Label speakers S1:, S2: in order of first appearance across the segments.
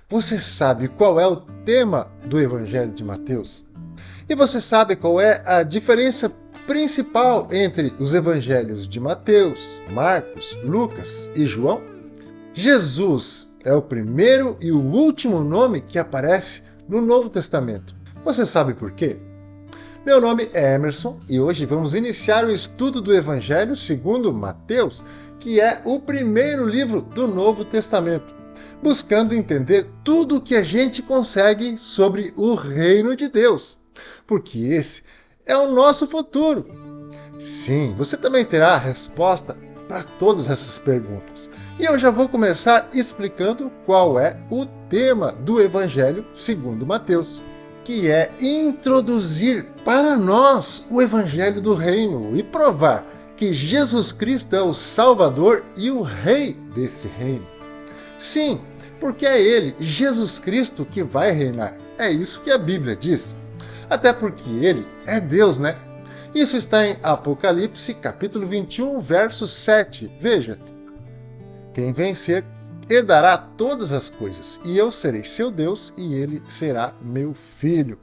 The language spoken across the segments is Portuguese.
S1: você sabe qual é o tema do Evangelho de Mateus? E você sabe qual é a diferença principal entre os evangelhos de Mateus, Marcos, Lucas e João? Jesus é o primeiro e o último nome que aparece no Novo Testamento. Você sabe por quê? Meu nome é Emerson e hoje vamos iniciar o estudo do Evangelho segundo Mateus, que é o primeiro livro do Novo Testamento, buscando entender tudo o que a gente consegue sobre o reino de Deus, porque esse é o nosso futuro. Sim, você também terá a resposta para todas essas perguntas. E eu já vou começar explicando qual é o tema do Evangelho segundo Mateus, que é introduzir para nós o Evangelho do Reino e provar que Jesus Cristo é o Salvador e o Rei desse reino. Sim, porque é Ele, Jesus Cristo, que vai reinar. É isso que a Bíblia diz. Até porque Ele é Deus, né? Isso está em Apocalipse, capítulo 21, verso 7. Veja, quem vencer herdará todas as coisas, e eu serei seu Deus, e ele será meu filho.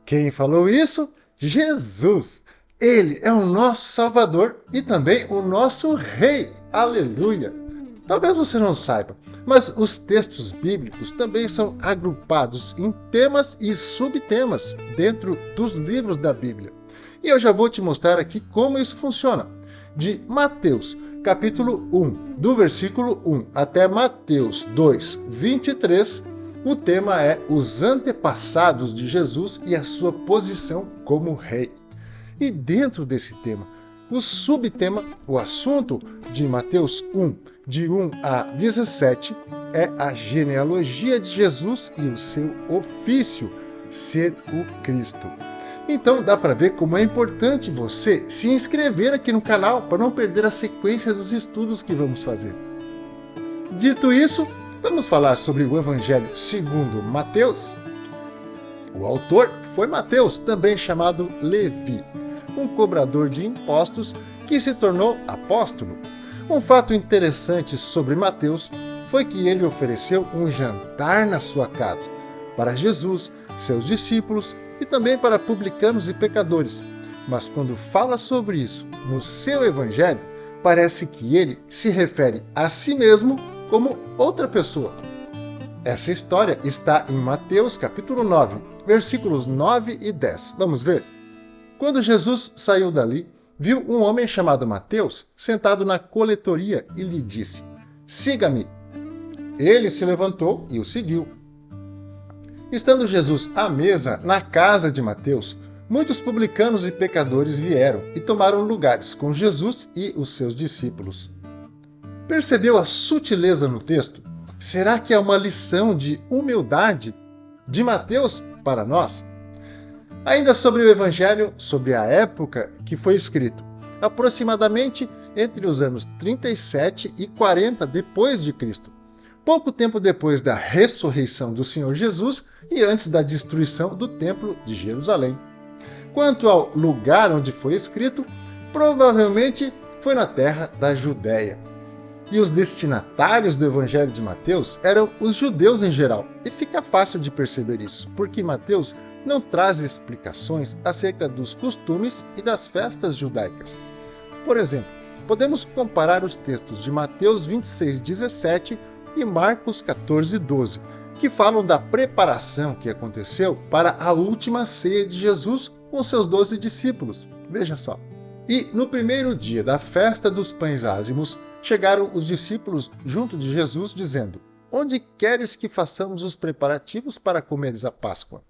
S1: Quem falou isso? Jesus! Ele é o nosso Salvador e também o nosso Rei. Aleluia! Talvez você não saiba, mas os textos bíblicos também são agrupados em temas e subtemas dentro dos livros da Bíblia. E eu já vou te mostrar aqui como isso funciona. De Mateus, capítulo 1, do versículo 1 até Mateus 2, 23, o tema é os antepassados de Jesus e a sua posição como rei. E dentro desse tema, o subtema, o assunto de Mateus 1, de 1 a 17, é a genealogia de Jesus e o seu ofício, ser o Cristo. Então dá para ver como é importante você se inscrever aqui no canal para não perder a sequência dos estudos que vamos fazer. Dito isso, vamos falar sobre o Evangelho segundo Mateus. O autor foi Mateus, também chamado Levi, um cobrador de impostos que se tornou apóstolo. Um fato interessante sobre Mateus foi que ele ofereceu um jantar na sua casa para Jesus, seus discípulos e também para publicanos e pecadores. Mas quando fala sobre isso no seu evangelho, parece que ele se refere a si mesmo como outra pessoa. Essa história está em Mateus capítulo 9, versículos 9 e 10. Vamos ver? Quando Jesus saiu dali, viu um homem chamado Mateus sentado na coletoria e lhe disse: "Siga-me." Ele se levantou e o seguiu. Estando Jesus à mesa na casa de Mateus, muitos publicanos e pecadores vieram e tomaram lugares com Jesus e os seus discípulos. Percebeu a sutileza no texto? Será que é uma lição de humildade de Mateus para nós? Ainda sobre o Evangelho, sobre a época que foi escrito, aproximadamente entre os anos 37 e 40 depois de Cristo. Pouco tempo depois da ressurreição do Senhor Jesus e antes da destruição do Templo de Jerusalém. Quanto ao lugar onde foi escrito, provavelmente foi na terra da Judéia. E os destinatários do Evangelho de Mateus eram os judeus em geral. E fica fácil de perceber isso, porque Mateus não traz explicações acerca dos costumes e das festas judaicas. Por exemplo, podemos comparar os textos de Mateus 26, 17 e Marcos 14, 12, que falam da preparação que aconteceu para a última ceia de Jesus com seus 12 discípulos. Veja só. E no primeiro dia da festa dos pães ázimos, chegaram os discípulos junto de Jesus, dizendo: "Onde queres que façamos os preparativos para comeres a Páscoa?"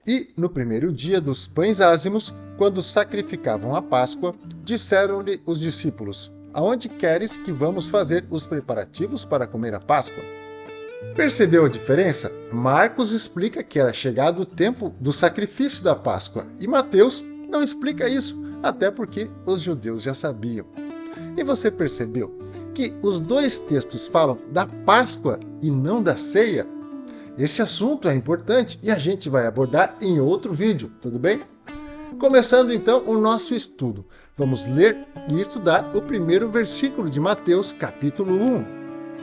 S1: E no primeiro dia dos pães ázimos, quando sacrificavam a Páscoa, disseram-lhe os discípulos: "Aonde queres que vamos fazer os preparativos para comer a Páscoa?" Percebeu a diferença? Marcos explica que era chegado o tempo do sacrifício da Páscoa e Mateus não explica isso, até porque os judeus já sabiam. E você percebeu que os dois textos falam da Páscoa e não da ceia? Esse assunto é importante e a gente vai abordar em outro vídeo, tudo bem? Começando então o nosso estudo, vamos ler e estudar o primeiro versículo de Mateus capítulo 1.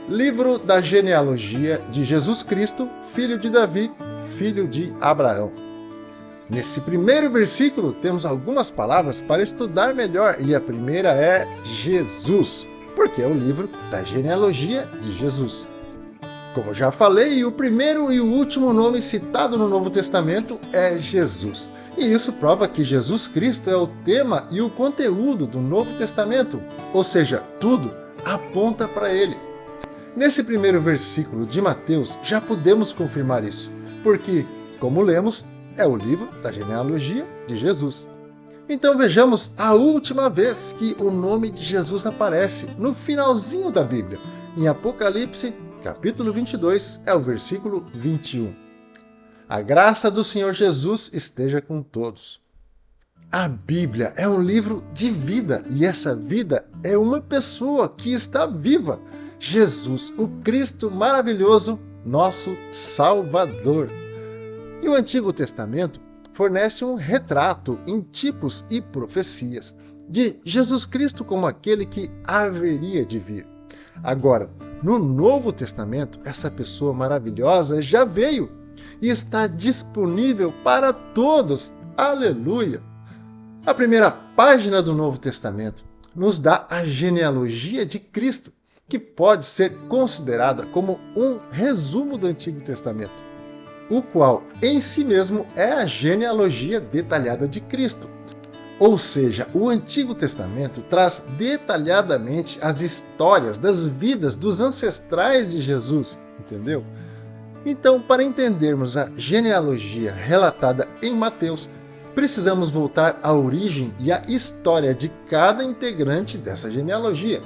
S1: Livro da genealogia de Jesus Cristo, filho de Davi, filho de Abraão. Nesse primeiro versículo temos algumas palavras para estudar melhor, e a primeira é Jesus, porque é o livro da genealogia de Jesus. Como já falei, o primeiro e o último nome citado no Novo Testamento é Jesus. E isso prova que Jesus Cristo é o tema e o conteúdo do Novo Testamento, ou seja, tudo aponta para ele. Nesse primeiro versículo de Mateus já podemos confirmar isso, porque, como lemos, é o livro da genealogia de Jesus. Então vejamos a última vez que o nome de Jesus aparece no finalzinho da Bíblia. Em Apocalipse, capítulo 22, é o versículo 21. A graça do Senhor Jesus esteja com todos. A Bíblia é um livro de vida, e essa vida é uma pessoa que está viva. Jesus, o Cristo maravilhoso, nosso Salvador. E o Antigo Testamento fornece um retrato em tipos e profecias de Jesus Cristo como aquele que haveria de vir. Agora, no Novo Testamento, essa pessoa maravilhosa já veio e está disponível para todos. Aleluia! A primeira página do Novo Testamento nos dá a genealogia de Cristo, que pode ser considerada como um resumo do Antigo Testamento, o qual em si mesmo é a genealogia detalhada de Cristo. Ou seja, o Antigo Testamento traz detalhadamente as histórias das vidas dos ancestrais de Jesus, entendeu? Então, para entendermos a genealogia relatada em Mateus, precisamos voltar à origem e à história de cada integrante dessa genealogia.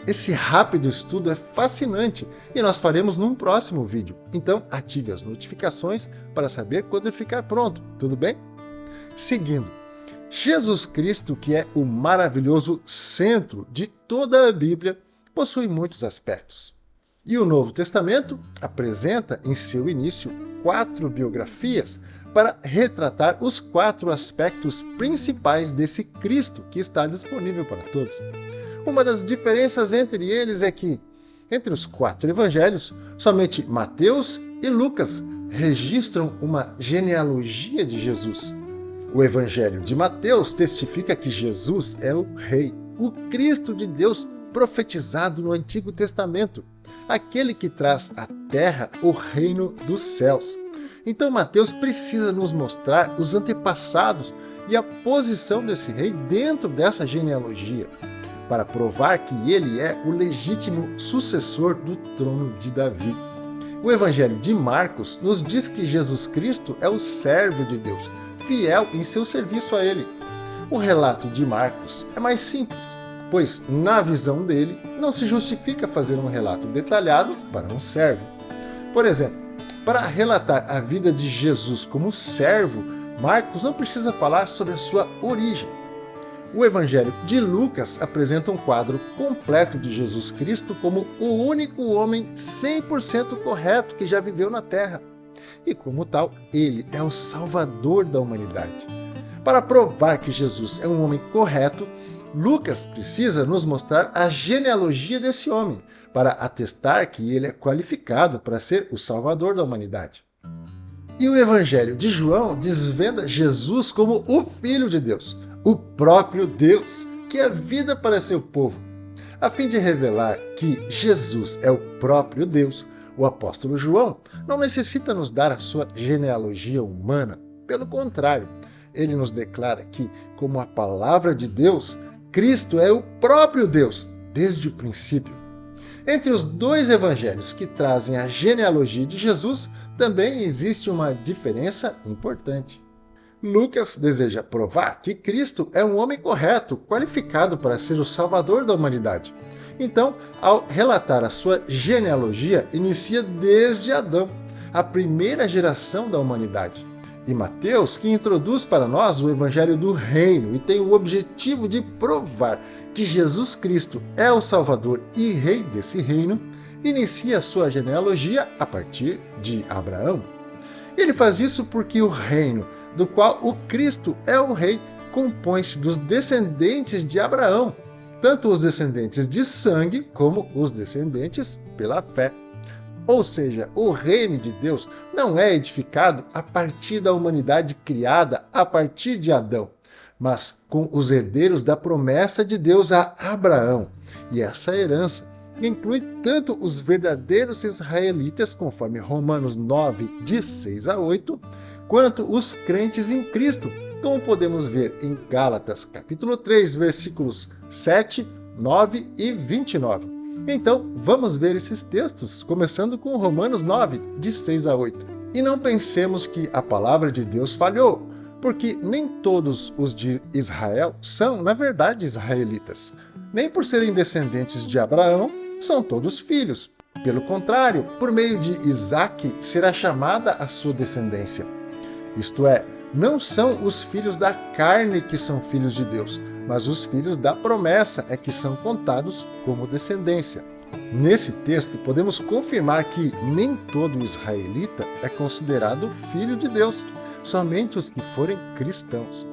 S1: Esse rápido estudo é fascinante e nós faremos num próximo vídeo. Então ative as notificações para saber quando ele ficar pronto, tudo bem? Seguindo, Jesus Cristo, que é o maravilhoso centro de toda a Bíblia, possui muitos aspectos. E o Novo Testamento apresenta em seu início 4 biografias para retratar os 4 aspectos principais desse Cristo que está disponível para todos. Uma das diferenças entre eles é que, entre os 4 evangelhos, somente Mateus e Lucas registram uma genealogia de Jesus. O evangelho de Mateus testifica que Jesus é o Rei, o Cristo de Deus profetizado no Antigo Testamento, aquele que traz à terra o reino dos céus. Então Mateus precisa nos mostrar os antepassados e a posição desse rei dentro dessa genealogia, para provar que ele é o legítimo sucessor do trono de Davi. O Evangelho de Marcos nos diz que Jesus Cristo é o servo de Deus, fiel em seu serviço a ele. O relato de Marcos é mais simples, pois, na visão dele, não se justifica fazer um relato detalhado para um servo. Por exemplo, para relatar a vida de Jesus como servo, Marcos não precisa falar sobre a sua origem. O Evangelho de Lucas apresenta um quadro completo de Jesus Cristo como o único homem 100% correto que já viveu na Terra. E como tal, ele é o Salvador da humanidade. Para provar que Jesus é um homem correto, Lucas precisa nos mostrar a genealogia desse homem, para atestar que ele é qualificado para ser o Salvador da humanidade. E o Evangelho de João desvenda Jesus como o Filho de Deus, o próprio Deus, que é vida para seu povo. A fim de revelar que Jesus é o próprio Deus, o apóstolo João não necessita nos dar a sua genealogia humana. Pelo contrário, ele nos declara que, como a palavra de Deus, Cristo é o próprio Deus, desde o princípio. Entre os 2 evangelhos que trazem a genealogia de Jesus, também existe uma diferença importante. Lucas deseja provar que Cristo é um homem correto, qualificado para ser o Salvador da humanidade. Então, ao relatar a sua genealogia, inicia desde Adão, a primeira geração da humanidade. E Mateus, que introduz para nós o Evangelho do Reino e tem o objetivo de provar que Jesus Cristo é o Salvador e Rei desse reino, inicia a sua genealogia a partir de Abraão. Ele faz isso porque o reino, do qual o Cristo é o Rei, compõe-se dos descendentes de Abraão, tanto os descendentes de sangue como os descendentes pela fé. Ou seja, o reino de Deus não é edificado a partir da humanidade criada a partir de Adão, mas com os herdeiros da promessa de Deus a Abraão. E essa herança inclui tanto os verdadeiros israelitas, conforme Romanos 9, de 6 a 8, quanto os crentes em Cristo, como podemos ver em Gálatas capítulo 3, versículos 7, 9 e 29. Então, vamos ver esses textos, começando com Romanos 9, de 6 a 8. E não pensemos que a palavra de Deus falhou, porque nem todos os de Israel são, na verdade, israelitas. Nem por serem descendentes de Abraão, são todos filhos. Pelo contrário, por meio de Isaque será chamada a sua descendência. Isto é, não são os filhos da carne que são filhos de Deus, mas os filhos da promessa é que são contados como descendência. Nesse texto, podemos confirmar que nem todo israelita é considerado filho de Deus, somente os que forem cristãos.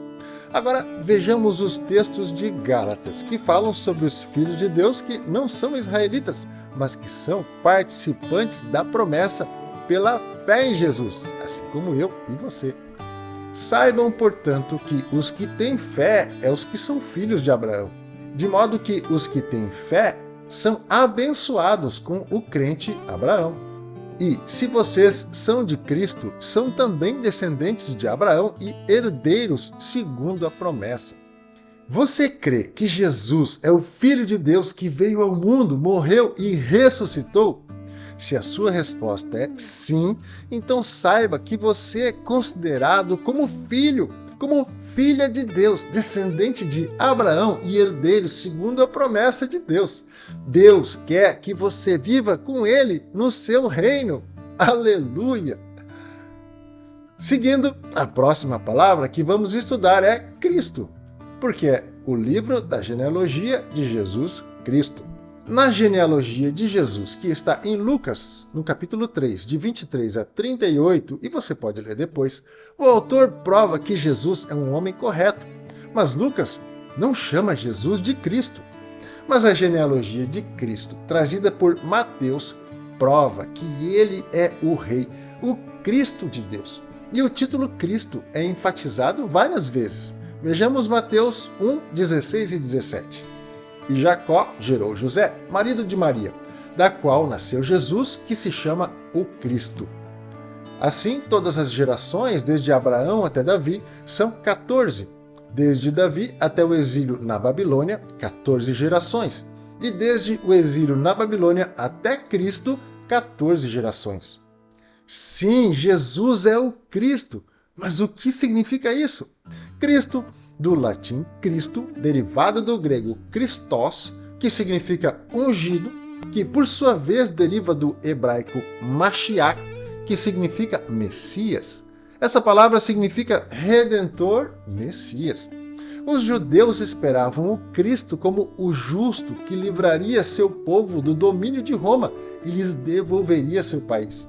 S1: Agora, vejamos os textos de Gálatas, que falam sobre os filhos de Deus que não são israelitas, mas que são participantes da promessa pela fé em Jesus, assim como eu e você. Saibam, portanto, que os que têm fé é os que são filhos de Abraão, de modo que os que têm fé são abençoados com o crente Abraão. E, se vocês são de Cristo, são também descendentes de Abraão e herdeiros segundo a promessa. Você crê que Jesus é o Filho de Deus que veio ao mundo, morreu e ressuscitou? Se a sua resposta é sim, então saiba que você é considerado como filho, como filha de Deus, descendente de Abraão e herdeiro segundo a promessa de Deus. Deus quer que você viva com Ele no seu reino. Aleluia! Seguindo, a próxima palavra que vamos estudar é Cristo, porque é o livro da genealogia de Jesus Cristo. Na genealogia de Jesus, que está em Lucas, no capítulo 3, de 23 a 38, e você pode ler depois, o autor prova que Jesus é um homem correto, mas Lucas não chama Jesus de Cristo. Mas a genealogia de Cristo, trazida por Mateus, prova que ele é o Rei, o Cristo de Deus. E o título Cristo é enfatizado várias vezes. Vejamos Mateus 1, 16 e 17. E Jacó gerou José, marido de Maria, da qual nasceu Jesus, que se chama o Cristo. Assim, todas as gerações, desde Abraão até Davi, são 14. Desde Davi até o exílio na Babilônia, 14 gerações. E desde o exílio na Babilônia até Cristo, 14 gerações. Sim, Jesus é o Cristo. Mas o que significa isso? Cristo, do latim Cristo, derivado do grego Christos, que significa ungido, que por sua vez deriva do hebraico Mashiach, que significa Messias. Essa palavra significa Redentor, Messias. Os judeus esperavam o Cristo como o justo que livraria seu povo do domínio de Roma e lhes devolveria seu país.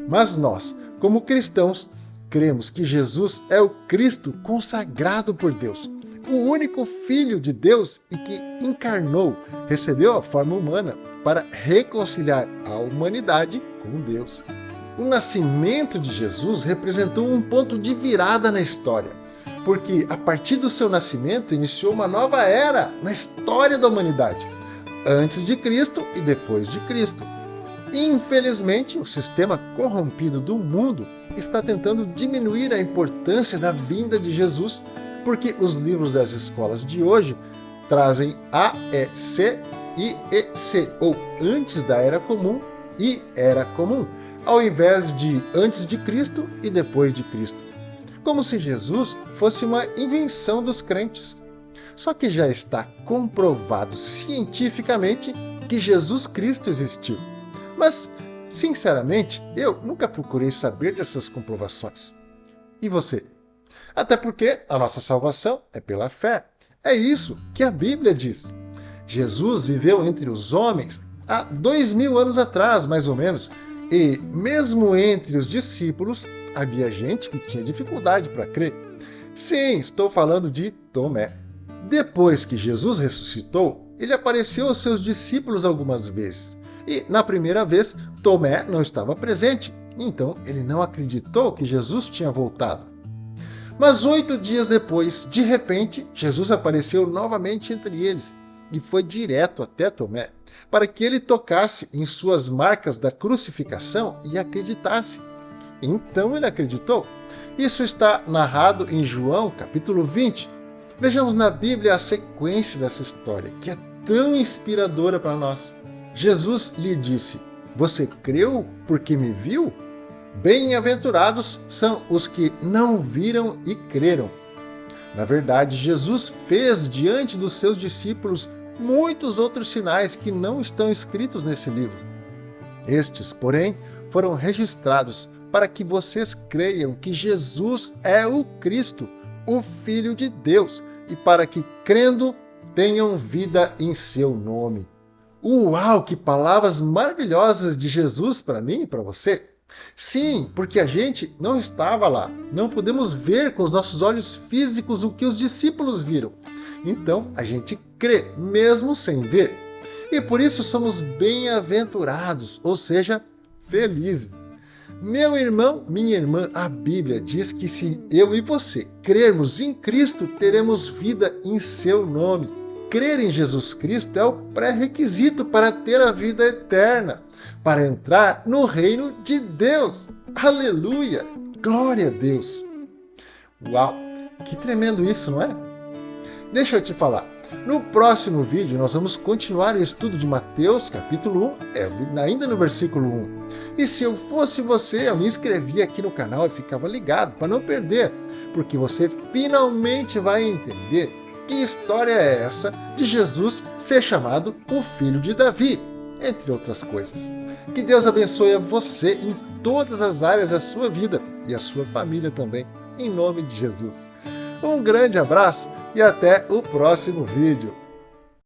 S1: Mas nós, como cristãos, cremos que Jesus é o Cristo consagrado por Deus, o único Filho de Deus e que encarnou, recebeu a forma humana para reconciliar a humanidade com Deus. O nascimento de Jesus representou um ponto de virada na história, porque a partir do seu nascimento iniciou uma nova era na história da humanidade, antes de Cristo e depois de Cristo. Infelizmente, o sistema corrompido do mundo está tentando diminuir a importância da vinda de Jesus, porque os livros das escolas de hoje trazem AEC e EC, ou antes da Era Comum e Era Comum, ao invés de antes de Cristo e depois de Cristo. Como se Jesus fosse uma invenção dos crentes. Só que já está comprovado cientificamente que Jesus Cristo existiu. Mas, sinceramente, eu nunca procurei saber dessas comprovações. E você? Até porque a nossa salvação é pela fé. É isso que a Bíblia diz. Jesus viveu entre os homens há 2000 anos atrás, mais ou menos, e mesmo entre os discípulos havia gente que tinha dificuldade para crer. Sim, estou falando de Tomé. Depois que Jesus ressuscitou, ele apareceu aos seus discípulos algumas vezes. E, na primeira vez, Tomé não estava presente, então ele não acreditou que Jesus tinha voltado. Mas 8 dias depois, de repente, Jesus apareceu novamente entre eles e foi direto até Tomé, para que ele tocasse em suas marcas da crucificação e acreditasse. Então ele acreditou. Isso está narrado em João, capítulo 20. Vejamos na Bíblia a sequência dessa história, que é tão inspiradora para nós. Jesus lhe disse: "Você creu porque me viu? Bem-aventurados são os que não viram e creram." Na verdade, Jesus fez diante dos seus discípulos muitos outros sinais que não estão escritos nesse livro. Estes, porém, foram registrados para que vocês creiam que Jesus é o Cristo, o Filho de Deus, e para que, crendo, tenham vida em seu nome. Uau, que palavras maravilhosas de Jesus para mim e para você! Sim, porque a gente não estava lá, não podemos ver com os nossos olhos físicos o que os discípulos viram. Então a gente crê, mesmo sem ver. E por isso somos bem-aventurados, ou seja, felizes. Meu irmão, minha irmã, a Bíblia diz que se eu e você crermos em Cristo, teremos vida em seu nome. Crer em Jesus Cristo é o pré-requisito para ter a vida eterna, para entrar no reino de Deus. Aleluia! Glória a Deus! Uau! Que tremendo isso, não é? Deixa eu te falar. No próximo vídeo nós vamos continuar o estudo de Mateus, capítulo 1, ainda no versículo 1. E se eu fosse você, eu me inscrevia aqui no canal e ficava ligado para não perder, porque você finalmente vai entender que história é essa de Jesus ser chamado o Filho de Davi, entre outras coisas. Que Deus abençoe a você em todas as áreas da sua vida e a sua família também, em nome de Jesus. Um grande abraço e até o próximo vídeo.